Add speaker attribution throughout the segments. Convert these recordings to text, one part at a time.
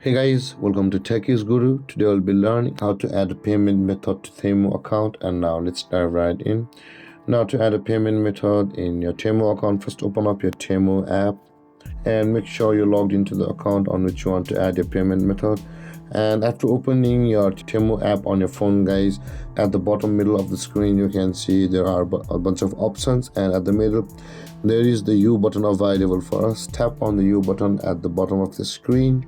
Speaker 1: Hey guys, welcome to Techies Guru. Today we'll be learning how to add a payment method to Temu account, and now let's dive right in. Now to add a payment method in your Temu account, first open up your Temu app and make sure you're logged into the account on which you want to add your payment method. And after opening your Temu app on your phone, guys, at the bottom middle of the screen you can see there are a bunch of options, and at the middle there is the U button available for us. Tap on the U button at the bottom of the screen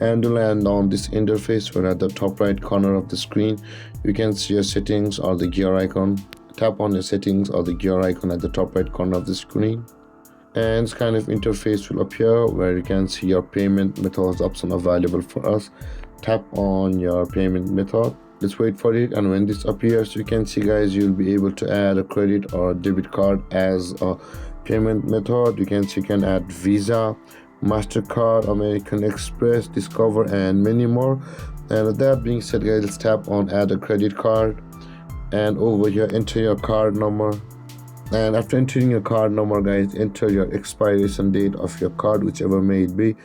Speaker 1: and you'll land on this interface where at the top right corner of the screen you can see your settings or the gear icon. Tap on your settings or the gear icon at the top right corner of the screen, and this kind of interface will appear where you can see your payment methods option available for us. Tap on your payment method. Let's wait for it, and when this appears you can see, guys, you'll be able to add a credit or debit card as a payment method. You can see you can add Visa, MasterCard, American Express, Discover, and many more. And with that being said, guys, let's tap on add a credit card, and over here enter your card number. And after entering your card number, guys, enter your expiration date of your card, whichever may it be,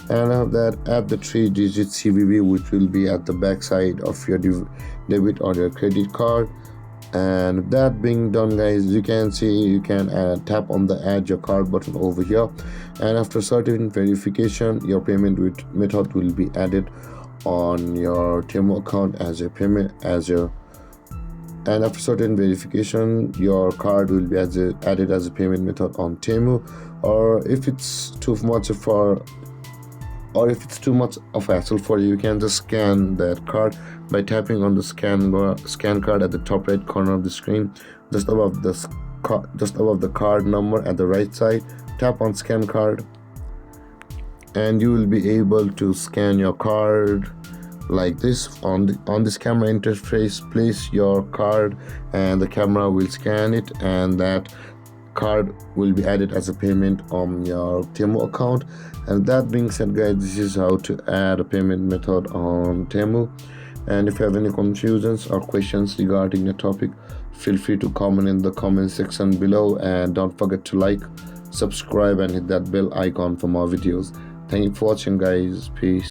Speaker 1: and after that add the 3-digit CVV, which will be at the back side of your debit or your credit card. And that being done, guys, you can see you can tap on the add your card button over here, and after certain verification your payment method will be added on your Temu account as a payment and after certain verification your card will be added as a payment method on Temu. Or if it's too much of hassle for you, you can just scan that card by tapping on the scan card at the top right corner of the screen, just above the card number at the right side. Tap on scan card and you will be able to scan your card like this. On this camera interface, place your card and the camera will scan it, and that card will be added as a payment on your Temu account. And that being said, guys, this is how to add a payment method on Temu. And if you have any confusions or questions regarding the topic, feel free to comment in the comment section below, and don't forget to like, subscribe, and hit that bell icon for more videos. Thank you for watching, guys. Peace.